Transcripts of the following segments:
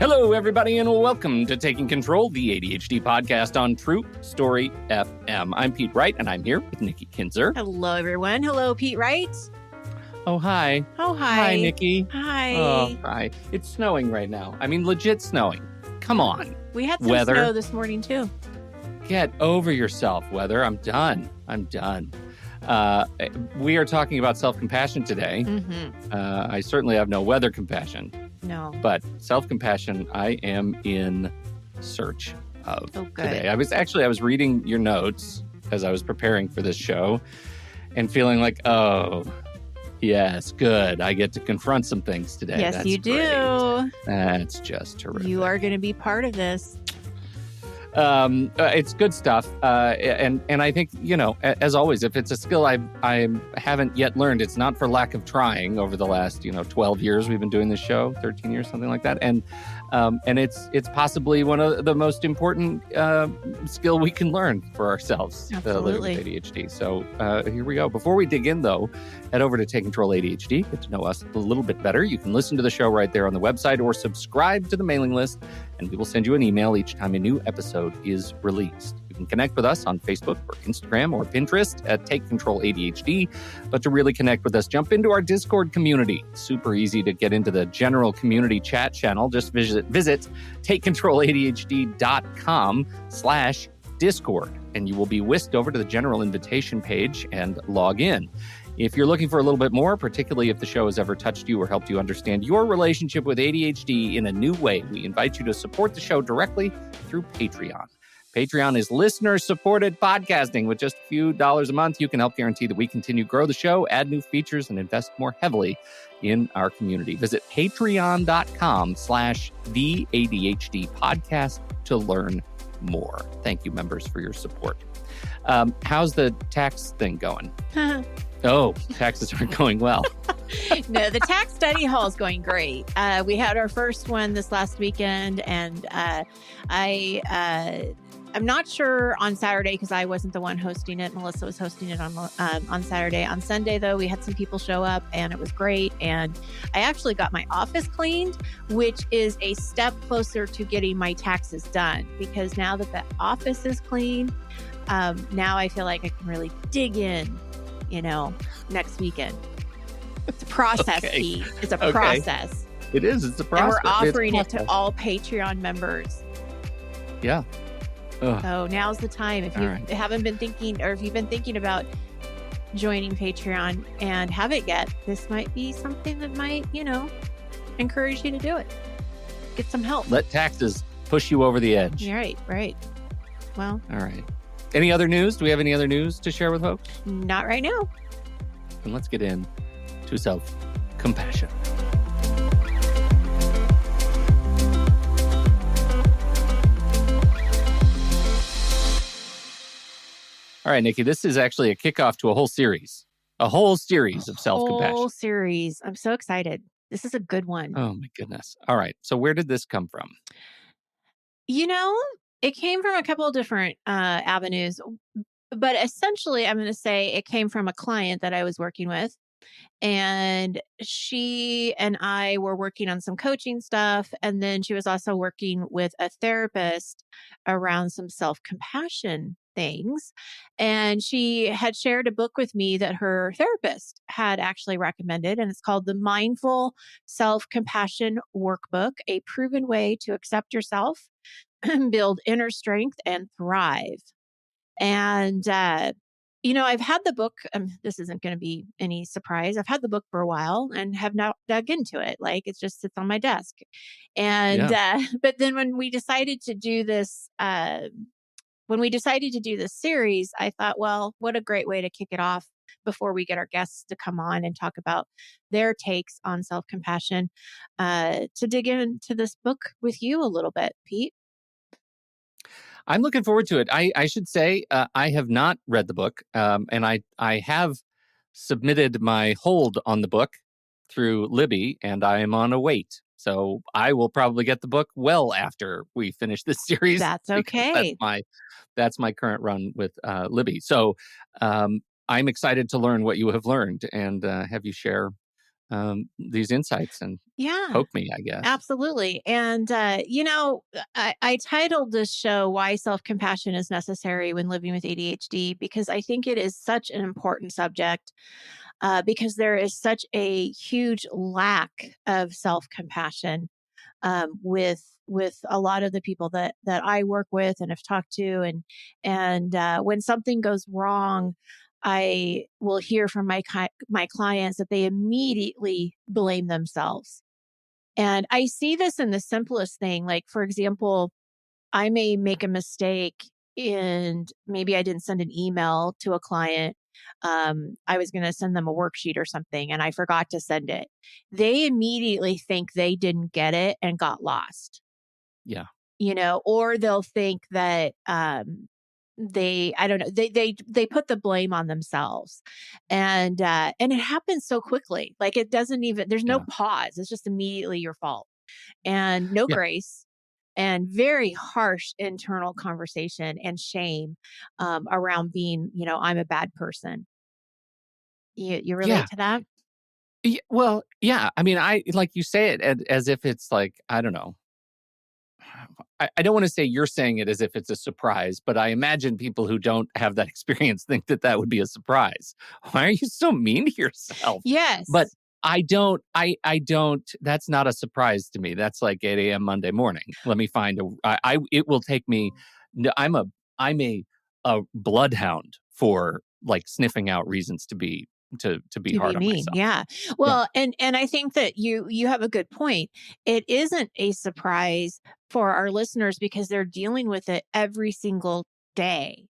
Hello, everybody, and welcome to Taking Control, the ADHD podcast on True Story FM. I'm Pete Wright, and I'm here with Nikki Kinzer. Hello, everyone. Hello, Pete Wright. Oh, hi. Oh, hi. Hi, Nikki. Hi. Oh, hi. It's snowing right now. I mean, legit snowing. Come on. We had some Weather. snow this morning, too. Get over yourself, weather. I'm done. We are talking about self-compassion today. Mm-hmm. I certainly have no weather compassion. No. But self-compassion, I am in search of today. I was reading your notes as I was preparing for this show and feeling like, oh, yes, good. I get to confront some things today. Yes, That's you do. Great. That's just terrific. You are going to be part of this. It's good stuff. And I think, as always, if it's a skill I haven't yet learned, it's not for lack of trying over the last, 12 years we've been doing this show, 13 years, something like that. And it's possibly one of the most important skill we can learn for ourselves. Absolutely. With ADHD. So here we go. Before we dig in, though, head over to Take Control ADHD. Get to know us a little bit better. You can listen to the show right there on the website or subscribe to the mailing list, and we will send you an email each time a new episode is released. You can connect with us on Facebook or Instagram or Pinterest at Take Control ADHD. But to really connect with us, jump into our Discord community. It's super easy to get into the general community chat channel. Just visit takecontroladhd.com/Discord, and you will be whisked over to the general invitation page and log in. If you're looking for a little bit more, particularly if the show has ever touched you or helped you understand your relationship with ADHD in a new way, we invite you to support the show directly through Patreon. Patreon is listener-supported podcasting. With just a few dollars a month, you can help guarantee that we continue to grow the show, add new features, and invest more heavily in our community. Visit patreon.com/the ADHD podcast to learn more. Thank you, members, for your support. How's the tax thing going? Oh, taxes aren't going well. No, the tax study hall is going great. We had our first one this last weekend, and I'm not sure on Saturday because I wasn't the one hosting it. Melissa was hosting it on Saturday. On Sunday, though, we had some people show up, and it was great. And I actually got my office cleaned, which is a step closer to getting my taxes done, because now that the office is clean, now I feel like I can really dig in, next weekend. It's a process, Okay. Pete. It's a process. It is. It's a process. And we're offering it to all Patreon members. Yeah. Ugh. So now's the time. If you haven't been thinking, or if you've been thinking about joining Patreon and haven't yet, this might be something that might, encourage you to do it. Get some help. Let taxes push you over the edge. Right. Well. All right. Any other news? Do we have any other news to share with folks? Not right now. And let's get in to self-compassion. All right, Nikki, this is actually a kickoff to a whole series of self-compassion. Whole series. I'm so excited. This is a good one. Oh, my goodness. All right. So where did this come from? It came from a couple of different avenues, but essentially I'm going to say it came from a client that I was working with, and she and I were working on some coaching stuff. And then she was also working with a therapist around some self-compassion things. And she had shared a book with me that her therapist had actually recommended, and it's called the Mindful Self-Compassion Workbook, a proven way to accept yourself, build inner strength, and thrive. And, I've had the book, this isn't going to be any surprise. I've had the book for a while and have not dug into it. Like, it just sits on my desk. And, but then when we decided to do this, series, I thought, well, what a great way to kick it off before we get our guests to come on and talk about their takes on self-compassion, to dig into this book with you a little bit, Pete. I'm looking forward to it. I should say I have not read the book, and I have submitted my hold on the book through Libby, and I am on a wait. So I will probably get the book well after we finish this series. That's okay. That's my current run with Libby. So I'm excited to learn what you have learned and have you share these insights and Yeah. poke me, I guess. Absolutely. And, I titled this show Why Self Compassion is Necessary When Living with ADHD because I think it is such an important subject because there is such a huge lack of self compassion with a lot of the people that I work with and have talked to. And when something goes wrong, I will hear from my clients that they immediately blame themselves, and I see this in the simplest thing. Like, for example, I may make a mistake and maybe I didn't send an email to a client. I was going to send them a worksheet or something and I forgot to send it. They immediately think they didn't get it and got lost, Yeah. or they'll think that I don't know, they put the blame on themselves. And it happens so quickly. Like, it doesn't even, there's no Yeah. pause. It's just immediately your fault and no Yeah. grace and very harsh internal conversation and shame around being, I'm a bad person. You relate Yeah. to that? Well, yeah. I mean, I like you say it as if it's like, I don't know. I don't want to say you're saying it as if it's a surprise, but I imagine people who don't have that experience think that that would be a surprise. Why are you so mean to yourself? But Yes. I don't, that's not a surprise to me. That's like 8 a.m. Monday morning. Let me find it will take me, no, I'm a bloodhound for like sniffing out reasons to be To be hard on mean, myself. yeah. Yeah. Well, and I think that you have a good point. It isn't a surprise for our listeners because they're dealing with it every single day.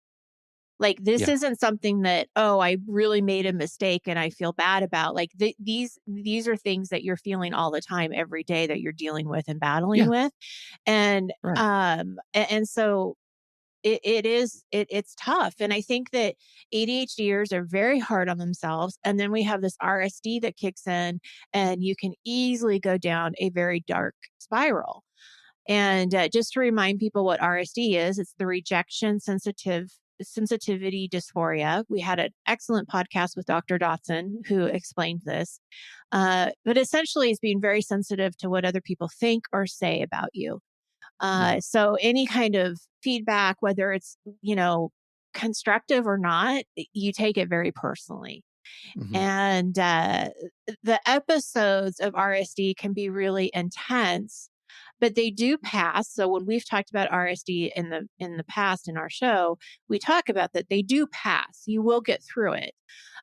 Like, this Yeah. isn't something that, oh, I really made a mistake and I feel bad about. Like, these are things that you're feeling all the time, every day, that you're dealing with and battling Yeah. with. And Right. and so it's tough. And I think that ADHDers are very hard on themselves. And then we have this RSD that kicks in, and you can easily go down a very dark spiral. And just to remind people what RSD is, it's the rejection sensitivity dysphoria. We had an excellent podcast with Dr. Dotson who explained this. But essentially, it's being very sensitive to what other people think or say about you. Yeah. So any kind of feedback, whether it's, constructive or not, you take it very personally. Hmm. And the episodes of RSD can be really intense, but they do pass. So when we've talked about RSD in the past in our show, we talk about that they do pass. You will get through it.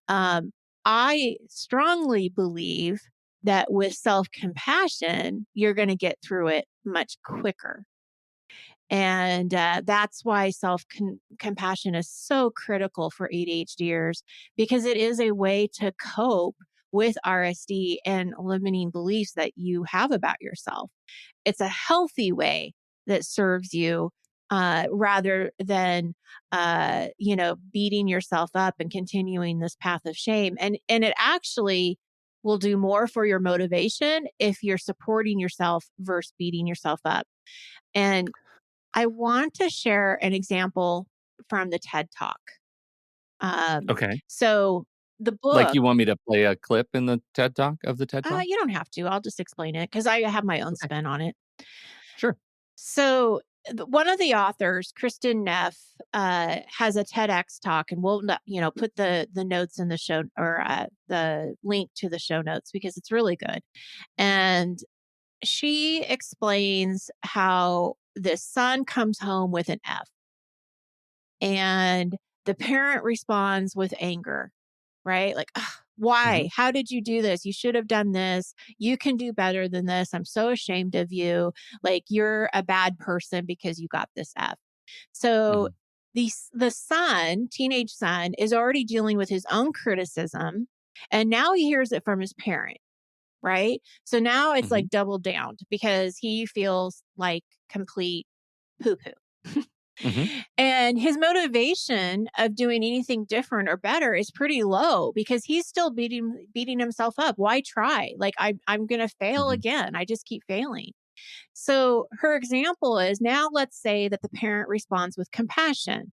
Um, I strongly believe that with self compassion, you're going to get through it much quicker. And that's why self compassion is so critical for ADHDers, because it is a way to cope with RSD and limiting beliefs that you have about yourself. It's a healthy way that serves you rather than beating yourself up and continuing this path of shame. And it actually will do more for your motivation if you're supporting yourself versus beating yourself up. And I want to share an example from the TED Talk. Okay. So the Like, book, you want me to play a clip in the TED Talk of the TED Talk? you don't have to. I'll just explain it because I have my own Okay. spin on it. Sure. So one of the authors, Kristen Neff, has a TEDx talk, and we'll put the notes in the show, or the link to the show notes, because it's really good. And she explains how the son comes home with an F, and the parent responds with anger, right? Like, "Ugh, why? Mhm. How did you do this? You should have done this. You can do better than this. I'm so ashamed of you. Like, you're a bad person because you got this F." So Mhm. the son, teenage son, is already dealing with his own criticism, and now he hears it from his parent, right? So now it's Mhm. like double down because he feels like complete poo poo. Mhm. And his motivation of doing anything different or better is pretty low because he's still beating himself up. Why try? Like, I'm going to fail Mhm. again. I just keep failing. So her example is, now let's say that the parent responds with compassion.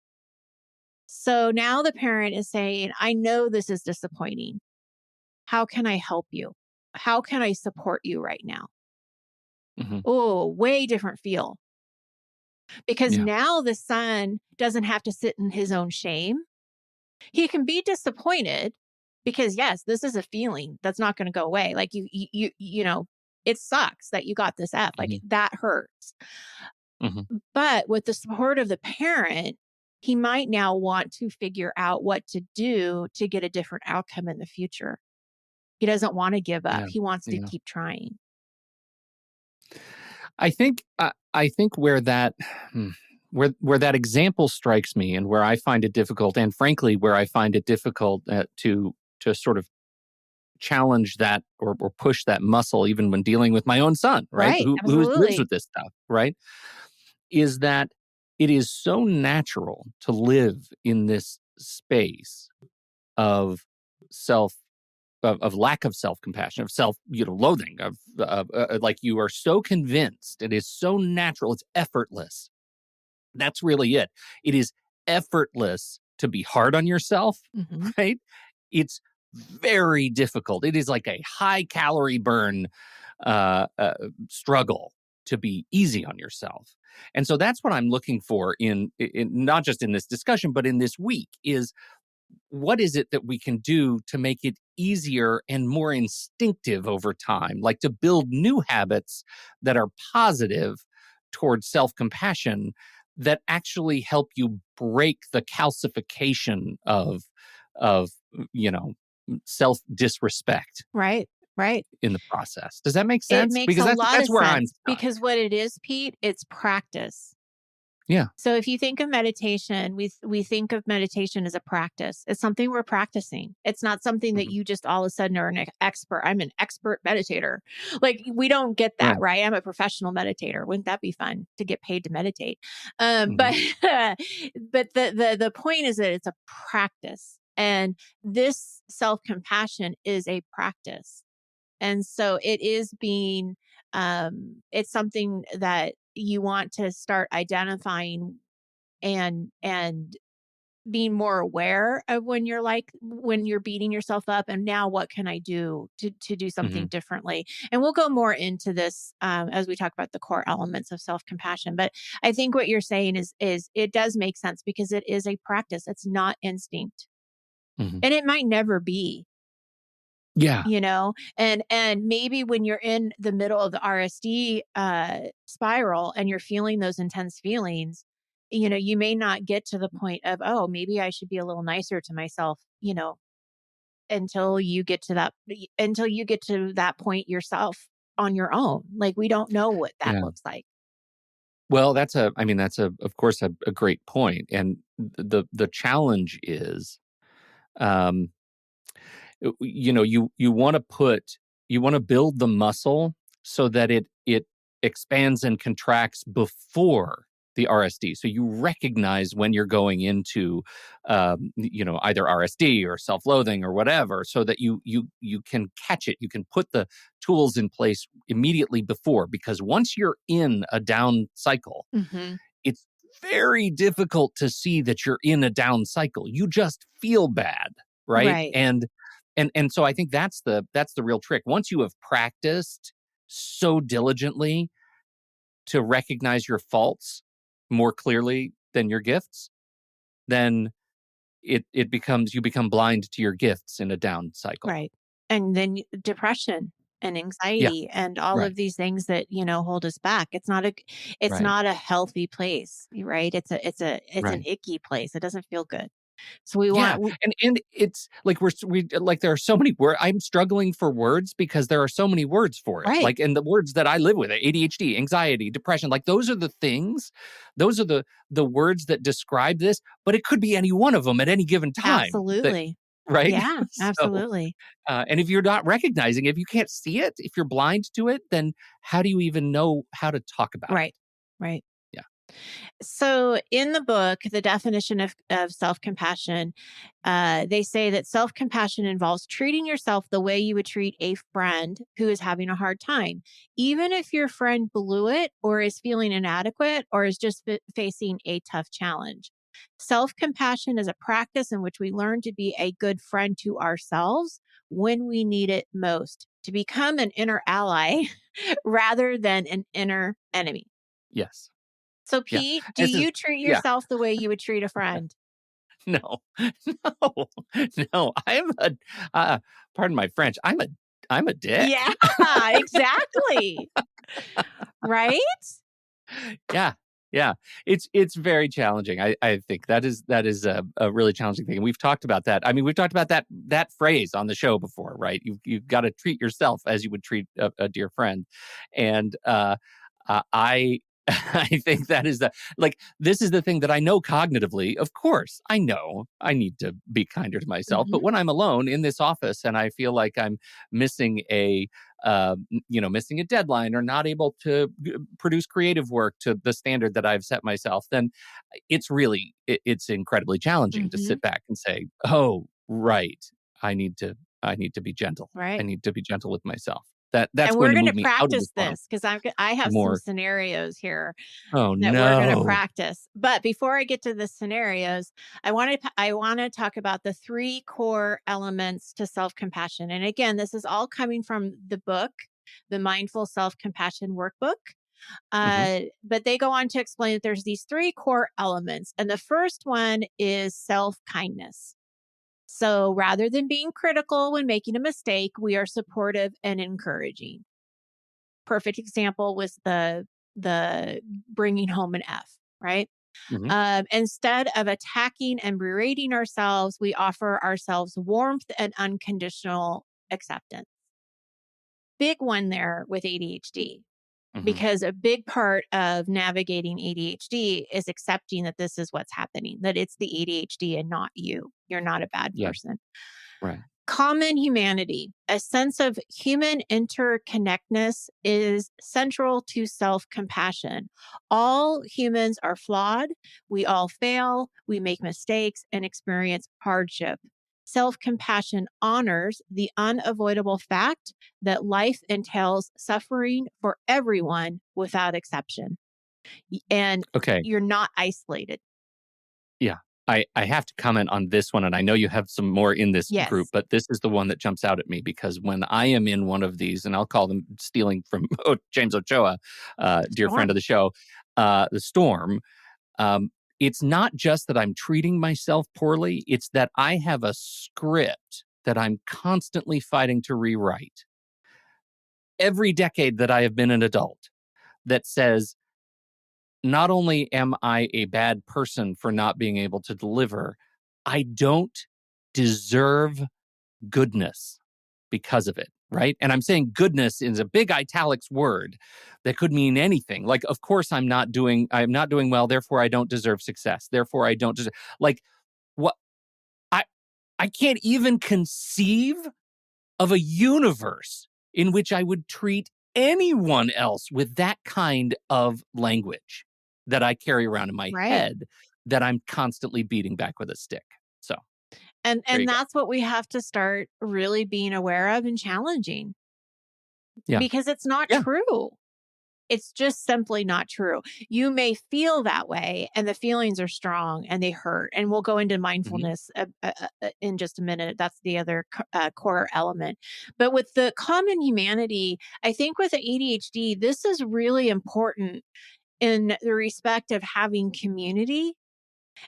So now the parent is saying, I know this is disappointing. How can I help you? how can I support you right now? Mhm. Oh, way different feel. Because Yeah. now the son doesn't have to sit in his own shame. He can be disappointed because yes, this is a feeling that's not going to go away. Like it sucks that you got this F. Like Mhm. that hurts. Mhm. But with the support of the parent, he might now want to figure out what to do to get a different outcome in the future. He doesn't want to give up. Yeah. He wants to Yeah. keep trying. I think where that hmm, where that example strikes me, and where I find it difficult, and frankly, where I find it difficult to sort of challenge that, or push that muscle, even when dealing with my own son, right? Right. Who lives Absolutely. with this stuff, right? Is that it is so natural to live in this space of self of lack of self-compassion, of loathing, of like, you are so convinced, it is so natural, it's effortless. That's really it. It is effortless to be hard on yourself, Hmm. right? It's very difficult. It is like a high calorie burn uh, uh, struggle to be easy on yourself. And so that's what I'm looking for in not just in this discussion, but in this week, is what is it that we can do to make it easier and more instinctive over time, like to build new habits that are positive towards self-compassion, that actually help you break the calcification of you know self disrespect Right. Right. in the process. Does that make It sense? makes Because a that's lot that's of where I'm sense stuck. because what it is, Pete, it's practice. Yeah. So if you think of meditation, we think of meditation as a practice. It's something we're practicing. It's not something that Mhm. you just all of a sudden are an expert. I'm an expert meditator. Like we don't get that, Right. right? I'm a professional meditator. Wouldn't that be fun to get paid to meditate? Mhm. But but the point is that it's a practice, and this self compassion is a practice. And so it is being, it's something that you want to start identifying and being more aware of when you're beating yourself up, and now what can I do to do something Mhm. differently? And we'll go more into this as we talk about the core elements of self-compassion. But I think what you're saying is it does make sense because it is a practice. It's not instinct. Mhm. And it might never be, Yeah. and maybe when you're in the middle of the RSD spiral and you're feeling those intense feelings, you may not get to the point of, oh, maybe I should be a little nicer to myself, until you get to that point yourself on your own. Like we don't know what that Yeah. looks like. Well, that's of course, a great point. And the challenge is, um, you want to build the muscle so that it expands and contracts before the RSD. So you recognize when you're going into, either RSD or self-loathing or whatever, so that you can catch it. You can put the tools in place immediately before, because once you're in a down cycle, Hmm. it's very difficult to see that you're in a down cycle. You just feel bad, right? Right. And so I think that's the real trick. Once you have practiced so diligently to recognize your faults more clearly than your gifts, then it becomes, you become blind to your gifts in a down cycle. Right. And then depression and Yeah, anxiety and all right, of these things that, hold us back. It's right, not a healthy place, right? It's an right. icky place. It doesn't feel good. So we Yeah, want and it's like we like, there are so many words. I'm struggling for words because there are so many words for it. right. Like, and the words that I live with: ADHD, anxiety, depression. Like, those are the things. Those are the words that describe this. But it could be any one of them at any given time. That Absolutely. right. Yeah, So, absolutely. and if you're not recognizing, if you can't see it, if you're blind to it, then how do you even know how to talk about it? Right. Right. Yeah. So, in the book, the definition of self compassion, they say that self compassion involves treating yourself the way you would treat a friend who is having a hard time, even if your friend blew it or is feeling inadequate or is just facing a tough challenge. Self compassion is a practice in which we learn to be a good friend to ourselves when we need it most. to become an inner ally rather than an inner enemy. Yes. So, Yeah. Pete, do This is you treat yeah. yourself the way you would treat a friend? No. No. No. I'm a uh, pardon my French, I'm a dick. Yeah, exactly. Right? Yeah. Yeah. It's very challenging. I think that is a really challenging thing. And we've talked about that. I mean, we've talked about that phrase on the show before, right? You've got to treat yourself as you would treat a dear friend. And I I think that is this is the thing that I know cognitively. Of course, I know I need to be kinder to myself. But Mhm. when I'm alone in this office and I feel like I'm missing missing a deadline or not able to produce creative work to the standard that I've set myself, then it's incredibly challenging to Mhm. sit back and say, "Oh, right, I need to I need to be gentle. I Right. need to be gentle with myself." That's And going we're to gonna move me out of the practice funk this because I have some more. scenarios here Oh that we're gonna no. practice. But before I get to the scenarios, I wanna talk about the 3 core elements to self-compassion. And again, this is all coming from the book, the Mindful Self-Compassion Workbook. Hmm. But they go on to explain that there's these 3 core elements. And the first one is self-kindness. So rather than being critical when making a mistake, we are supportive and encouraging. Perfect example was the bringing home an F, right? Hmm. Instead of attacking and berating ourselves, we offer ourselves warmth and unconditional acceptance. Big one there with ADHD, Hmm. because a big part of navigating ADHD is accepting that this is what's happening, that it's the ADHD and not you. You're not a bad Yeah. person. Right. Common humanity, a sense of human interconnectedness is central to self compassion. All humans are flawed. We all fail. We make mistakes and experience hardship. Self compassion honors the unavoidable fact that life entails suffering for everyone without exception. And Okay. you're not isolated. Yeah. I have to comment on this one, and I know you have some more in this group, Yes. but this is the one that jumps out at me because when I am in one of these, and I'll call them stealing from James Ochoa, dear friend of Storm. the show, the storm. Um, it's not just that I'm treating myself poorly; it's that I have a script that I'm constantly fighting to rewrite. Every decade that I have been an adult, that says not only am I a bad person for not being able to deliver, I don't deserve goodness because of it. Right. And I'm saying goodness is a big italics word that could mean anything. Like, of course, I'm not doing well. Therefore, I don't deserve success. Therefore, I don't deserve, like, what I, I can't even conceive of a universe in which I would treat anyone else with that kind of language that I carry around in my Right. head that I'm constantly beating back with a stick. So there And you go. that's what we have to start really being aware of and challenging, Yeah. because it's not Yeah. true. It's just simply not true. You may feel that way, and the feelings are strong and they hurt. And we'll go into Hmm. mindfulness in just a minute. That's the other core element. But with the common humanity, I think with the ADHD, this is really important in the respect of having community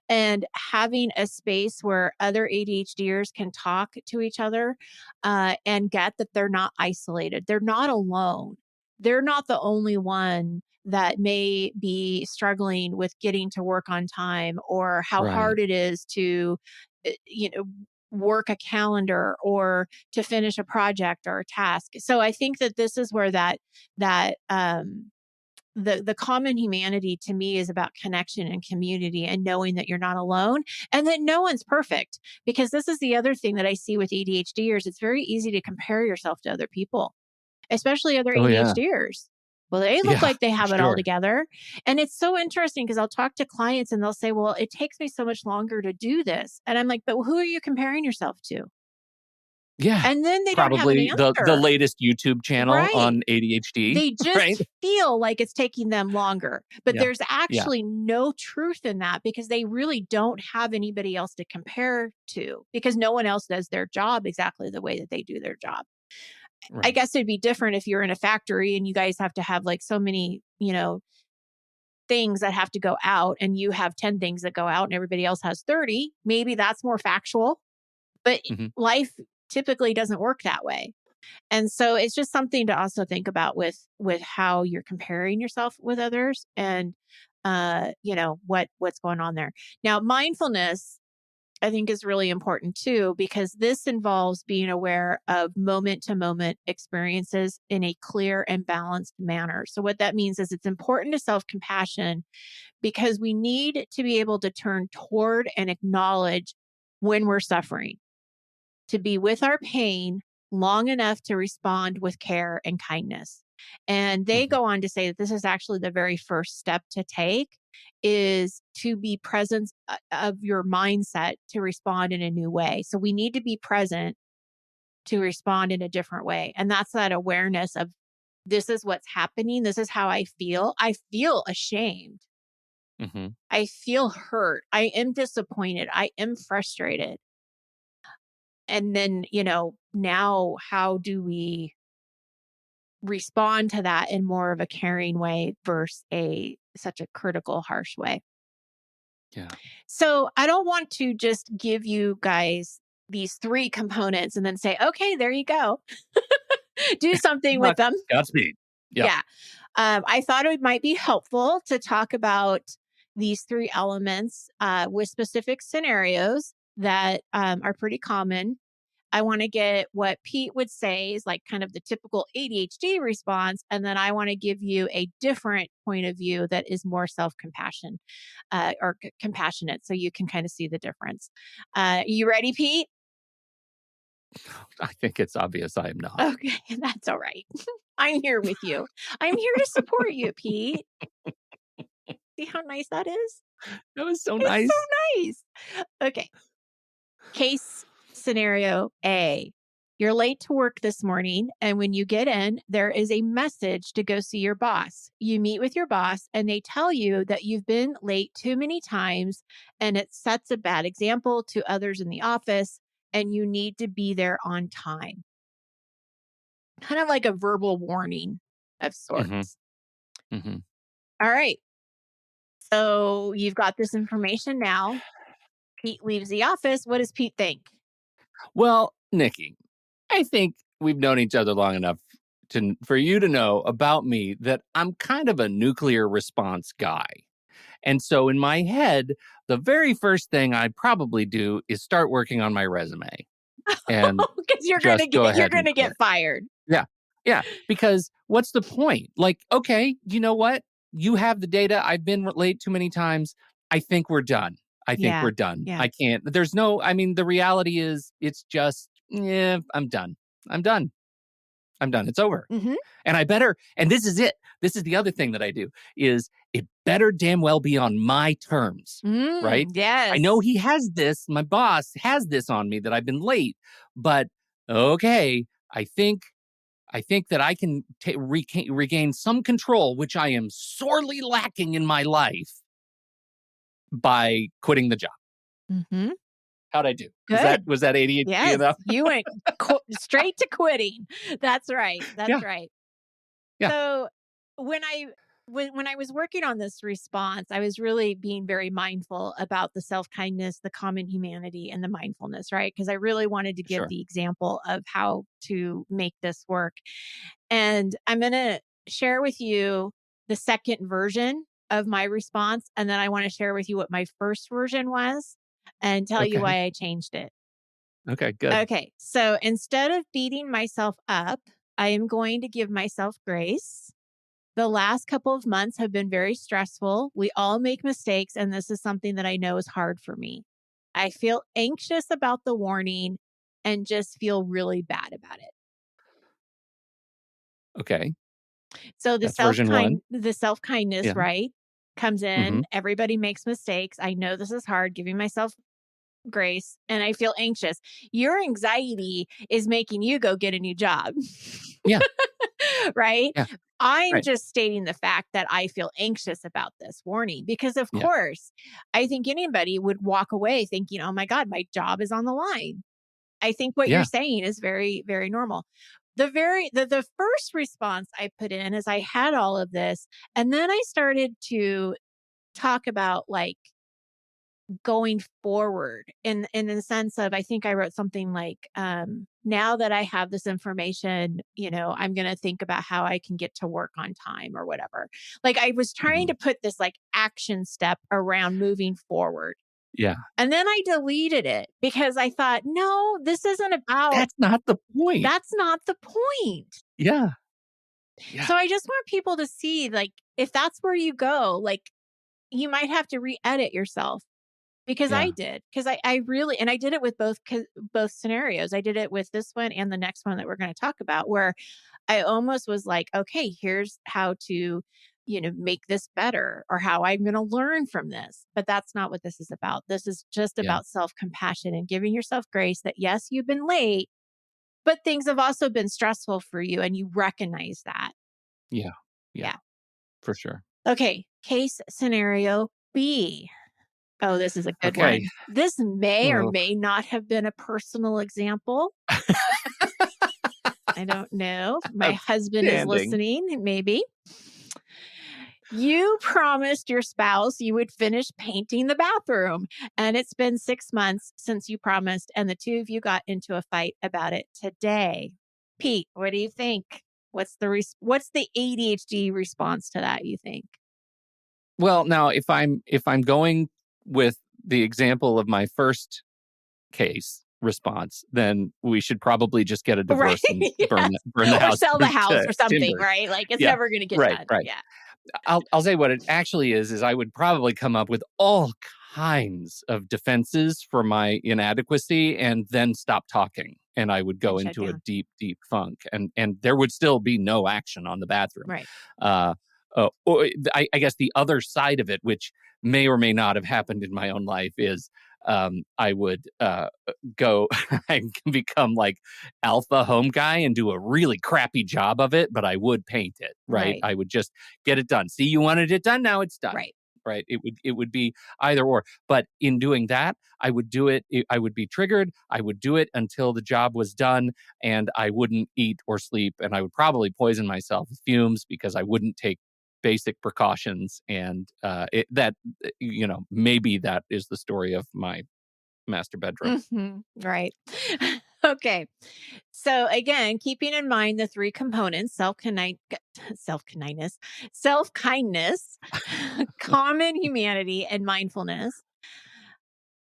and having a space where other ADHDers can talk to each other, and get that they're not isolated. They're not alone. They're not the only one that may be struggling with getting to work on time, or how Right. hard it is to, work a calendar or to finish a project or a task. So I think that this is where that the common humanity to me is about connection and community and knowing that you're not alone and that no one's perfect, because this is the other thing that I see with ADHDers. It's very easy to compare yourself to other people, especially other Oh, yeah. ADHDers. Well, they look Yeah. like they For have it all sure. together. And it's so interesting because I'll talk to clients and they'll say, well, it takes me so much longer to do this. And I'm like, but who are you comparing yourself to? Yeah. And then they don't have an Probably the answer. latest YouTube channel Right. on ADHD, They right? just feel like it's taking them longer, but Yeah. there's Yeah. actually no truth in that, because they really don't have anybody else to compare to, because no one else does their job exactly the way that they do their job. I Right. guess it'd be different if you're in a factory and you guys have to have like so many, things that have to go out and you have 10 things that go out and everybody else has 30. Maybe that's more factual, but Hmm. life typically doesn't work that way. And so it's just something to also think about with how you're comparing yourself with others and what's going on there. Now, mindfulness I think is really important too, because this involves being aware of moment to moment experiences in a clear and balanced manner. So, what that means is it's important to self compassion because we need to be able to turn toward and acknowledge when we're suffering, to be with our pain long enough to respond with care and kindness. And they Hmm. go on to say that this is actually the very first step to take is to be present of your mindset to respond in a new way. So we need to be present to respond in a different way. And that's that awareness of this is what's happening. This is how I feel. I feel ashamed. Hmm. I feel hurt. I am disappointed. I am frustrated. And then, now how do we respond to that in more of a caring way versus a such a critical, harsh way? Yeah. So I don't want to just give you guys these three components and then say, okay, there you go. Do something with Luck. them. Godspeed. Yeah. Yeah. I thought it might be helpful to talk about these three elements with specific scenarios that are pretty common. I want to get what Pete would say is like kind of the typical ADHD response. And then I want to give you a different point of view that is more self compassion or compassionate. So you can kind of see the difference. You ready, Pete? I think it's obvious I am not. Okay, that's all right. I'm here with you. I'm here to support you, Pete. See how nice that is? That was so It's nice. so nice. Okay. Case scenario A. You're late to work this morning, and when you get in, there is a message to go see your boss. You meet with your boss, and they tell you that you've been late too many times, and it sets a bad example to others in the office, and you need to be there on time. Kind of like a verbal warning of Hmm. sorts. Hmm. All right. So you've got this information now. Pete leaves the office. What does Pete think? Well, Nikki, I think we've known each other long enough for you to know about me that I'm kind of a nuclear response guy. And so in my head, the very first thing I'd probably do is start working on my resume and Because just go you're ahead and gonna quit. get fired. Yeah. Yeah. Because what's the point? Like, okay, you know what? You have the data. I've been late too many times. I think we're done. I think Yeah. we're done. Yeah. I can't. I mean, the reality is it's just, yeah, I'm done. I'm done. I'm done. It's over. Mhm. And this is it. This is the other thing that I do is it better damn well be on my terms, right? I know Yes. he has this, my boss has this on me that I've been late, but okay, I think that I can regain some control, which I am sorely lacking in my life by quitting the job. Mhm. How'd I do? Good. Was that ADHD Yes. enough? You went straight to quitting. That's right. That's Yeah, right. yeah, So when I when I was working on this response, I was really being very mindful about the self-kindness, the common humanity, and the mindfulness, right? Because I really wanted to give sure. the example of how to make this work. And I'm going to share with you the second version of my response. And then I want to share with you what my first version was and tell you Okay, why I changed it. okay, good. Okay. So instead of beating myself up, I am going to give myself grace. The last couple of months have been very stressful. We all make mistakes, and this is something that I know is hard for me. I feel anxious about the warning and just feel really bad about it. Okay, So that's version one. the self-kindness, Yeah. right, comes Hmm. in. Everybody makes mistakes. I know this is hard, giving myself grace, and I feel anxious. Your anxiety is making you go get a new job. Yeah, Right? yeah, I'm right. just stating the fact that I feel anxious about this warning because, of Yeah, course, I think anybody would walk away thinking, oh my God, my job is on the line. I think what you're yeah. saying is very, very normal. the first response I put in is I had all of this, and then I started to talk about, like, going forward in the sense of, I think I wrote something like, now that I have this information, I'm going to think about how I can get to work on time or whatever. Like, I was trying Mhm. to put this like action step around moving forward. Yeah. And then I deleted it because I thought, no, this isn't about, That's not the point. that's not the point. Yeah. Yeah. So I just want people to see, like, if that's where you go, like, you might have to re-edit yourself. Because I Yeah. did, because I really, and I did it with both scenarios. I did it with this one and the next one that we're gonna talk about, where I almost was like, "Okay, here's how to, make this better, or how I'm gonna learn from this." But that's not what this is about. This is just Yeah. about self-compassion and giving yourself grace that, yes, you've been late, but things have also been stressful for you, and you recognize that. Yeah. Yeah. Yeah. For sure. Okay, case scenario B. Oh, this is a good Okay. one. This may or Well, may not have been a personal example. I don't know. My husband is outstanding. listening, maybe. You promised your spouse you would finish painting the bathroom, and it's been 6 months since you promised, and the two of you got into a fight about it today. Pete, what do you think? What's the ADHD response to that, you think? Well, now if I'm going with the example of my first case response, then we should probably just get a Right. divorce and burn Yes. burn the Or house sell the house to or something, timbers. right? Like, it's Yeah. never gonna get Right, done. right. Yeah. I'll say what it actually is I would probably come up with all kinds of defenses for my inadequacy and then stop talking. And I would go And shut into a down. deep, deep funk, and there would still be no action on the bathroom. Right. Uh, I guess the other side of it, which may or may not have happened in my own life, is I would go I can become like alpha home guy and do a really crappy job of it, but I would paint it, right? Right. I would just get it done. See, you wanted it done, now it's done. Right. Right. It would be either or. But in doing that, I would do it. I would be triggered. I would do it until the job was done, and I wouldn't eat or sleep. And I would probably poison myself with fumes because I wouldn't take basic precautions. And maybe that is the story of my master bedroom. Right. Okay. So again, keeping in mind the three components, self-kindness, self-kindness, common humanity, and mindfulness.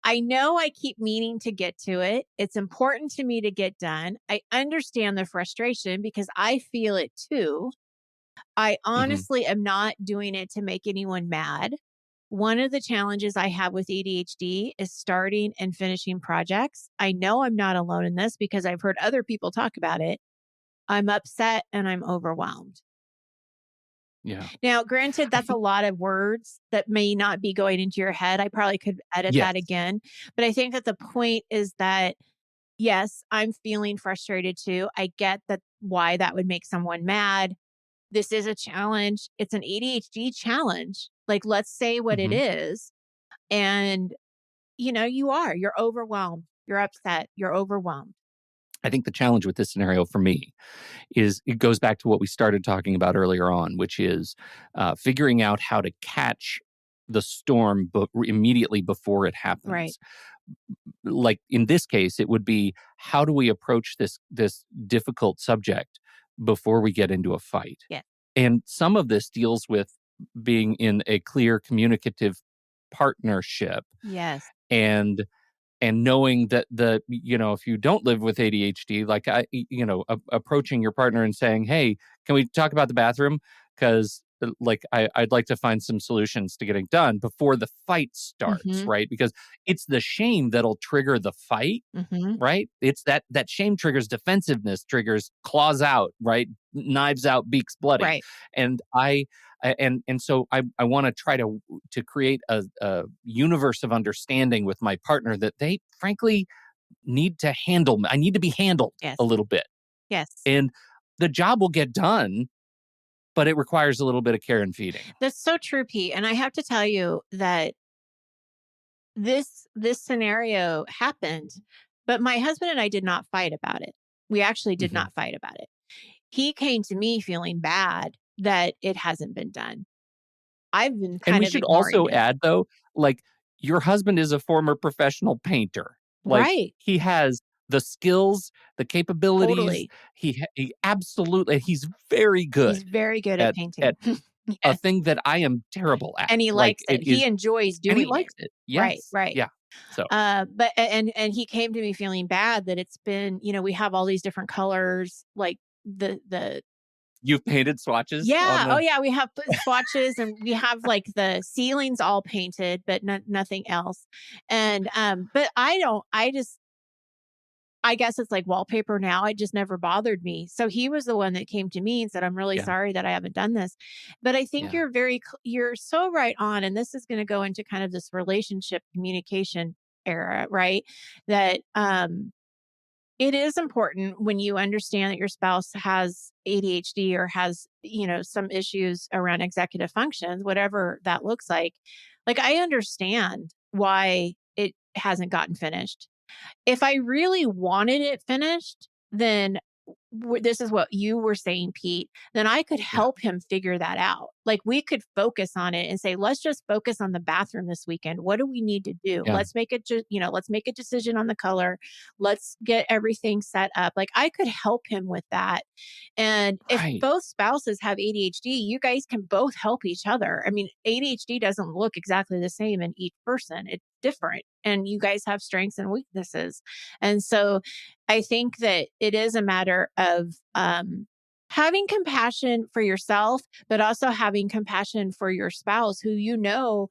I know I keep meaning to get to it. It's important to me to get done. I understand the frustration because I feel it too. I Hmm. honestly am not doing it to make anyone mad. One of the challenges I have with ADHD is starting and finishing projects. I know I'm not alone in this because I've heard other people talk about it. I'm upset and I'm overwhelmed. Yeah. Now, granted, I that's a think lot of words that may not be going into your head. I probably could edit yes. that again. But I think that the point is that, yes, I'm feeling frustrated too. I get that why that would make someone mad. This is a challenge. It's an ADHD challenge. Like, let's say what it Hmm. is. And, you're overwhelmed. You're upset. You're overwhelmed. I think the challenge with this scenario for me is it goes back to what we started talking about earlier on, which is figuring out how to catch the storm immediately before it Right. happens. Like in this case, it would be how do we approach this difficult subject before we get into a fight? Yeah. And some of this deals with being in a clear communicative partnership Yes. and knowing that if you don't live with ADHD, like approaching your partner and saying, "Hey, can we talk about the bathroom? Because like I'd like to find some solutions to getting done before the fight starts, Hmm. right? Because it's the shame that'll trigger the fight, Hmm. right? It's that shame triggers defensiveness, triggers claws out, right? Knives out, beaks bloody. Right. And so I want to try to create a universe of understanding with my partner that they frankly need to handle me. I need to be handled a Yes. little bit. Yes. And the job will get done, but it requires a little bit of care and feeding. That's so true, Pete. And I have to tell you that this scenario happened, but my husband and I did not fight about it. We actually did Hmm. not fight about it. he came to me feeling bad that it hasn't been done. I've been And kind we of should ignoring also it. add, though, like, your husband is a former professional painter. Like, Right. he has the skills, the capabilities. Totally. He absolutely, he's very He's good very good at at painting. a Yes. thing that I am terrible at. And he Like, likes it. it He is, enjoys and he doing it. likes it. Right, Yes. right. Yeah. So But and he came to me feeling bad that it's been, we have all these different colors, like the you've painted swatches on yeah, oh the, yeah, we have swatches and we have like the ceilings all painted, but nothing else. And but I guess it's like wallpaper now. It just never bothered me. So he was the one that came to me and said, "I'm really yeah, sorry that I haven't done this." But I think yeah, you're so right on, and this is going to go into kind of this relationship communication era, right? That it is important when you understand that your spouse has ADHD or has, some issues around executive functions, whatever that looks like. Like I understand why it hasn't gotten finished. If I really wanted it finished, then this is what you were saying, Pete, then I could yeah, help him figure that out. Like we could focus on it and say, let's just focus on the bathroom this weekend. What do we need to do? yeah. Let's make it just, let's make a decision on the color. Let's get everything set up. Like I could help him with that. And if Right. both spouses have ADHD, you guys can both help each other. I mean, ADHD doesn't look exactly the same in each person. It's different. And you guys have strengths and weaknesses. And so I think that it is a matter of having compassion for yourself, but also having compassion for your spouse who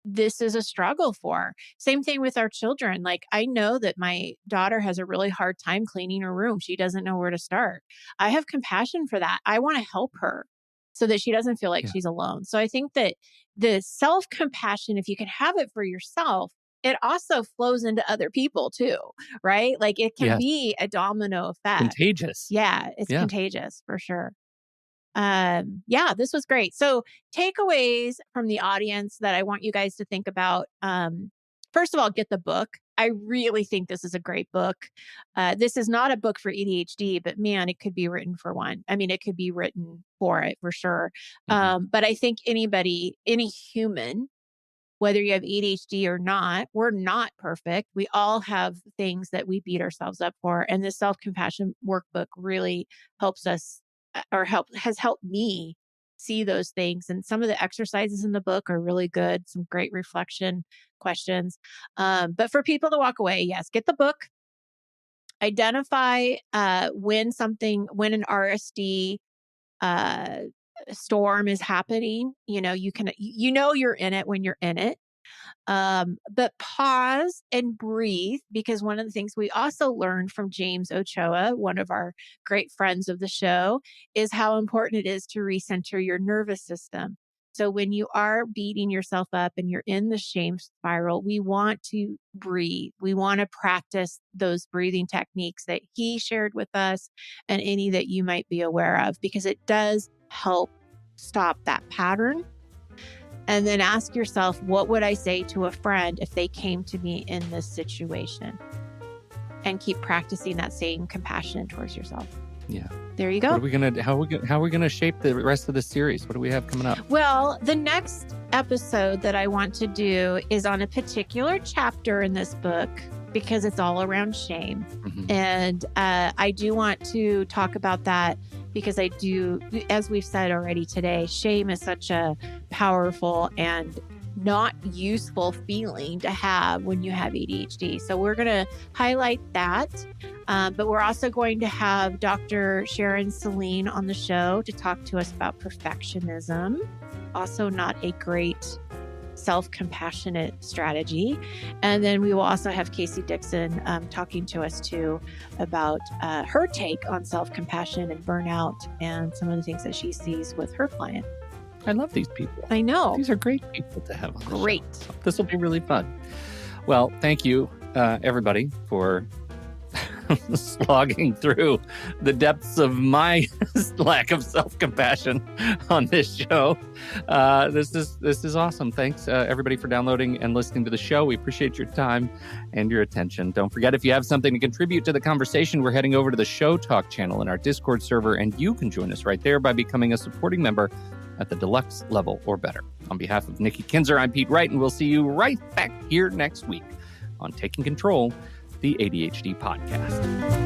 this is a struggle for. Same thing with our children. Like, I know that my daughter has a really hard time cleaning her room. She doesn't know where to start. I have compassion for that. I want to help her so that she doesn't feel like Yeah. she's alone. So I think that the self compassion, if you can have it for yourself, it also flows into other people too, right? Like it can Yes. be a domino effect. Contagious. Yeah, it's Yeah. contagious for sure. Yeah, this was great. So, takeaways from the audience that I want you guys to think about. First of all, get the book. I really think this is a great book. This is not a book for ADHD, but man, it could be written for one. I mean, it could be written for it for sure. Mhm. But I think any human, whether you have ADHD or not, we're not perfect. We all have things that we beat ourselves up for. And the self compassion workbook really helps us has helped me see those things. And some of the exercises in the book are really good, some great reflection questions. But for people to walk away, yes, get the book, identify when an RSD uh, storm is happening. You're in it when you're in it. But pause and breathe because one of the things we also learned from James Ochoa, one of our great friends of the show, is how important it is to recenter your nervous system. So when you are beating yourself up and you're in the shame spiral, we want to breathe. We want to practice those breathing techniques that he shared with us and any that you might be aware of because it does help stop that pattern. And then ask yourself, what would I say to a friend if they came to me in this situation? And keep practicing that same compassion towards yourself. Yeah. There you What go. are we gonna? How are we gonna shape the rest of the series? What do we have coming up? Well, the next episode that I want to do is on a particular chapter in this book because it's all around shame. Mhm. And I do want to talk about that because I do, as we've said already today, shame is such a powerful and not useful feeling to have when you have ADHD. So we're going to highlight that. But we're also going to have Dr. Sharon Celine on the show to talk to us about perfectionism. Also not a great self-compassionate strategy. And then we will also have Casey Dixon talking to us too about her take on self-compassion and burnout and some of the things that she sees with her client. I love these people. I know. These are great people to have on the Great. show. So this will be really fun. Well, thank you, everybody, for slogging through the depths of my lack of self-compassion on this show. This is awesome. Thanks, everybody, for downloading and listening to the show. We appreciate your time and your attention. Don't forget, if you have something to contribute to the conversation, we're heading over to the Show Talk channel in our Discord server, and you can join us right there by becoming a supporting member at the deluxe level or better. On behalf of Nikki Kinzer, I'm Pete Wright, and we'll see you right back here next week on Taking Control, the ADHD podcast.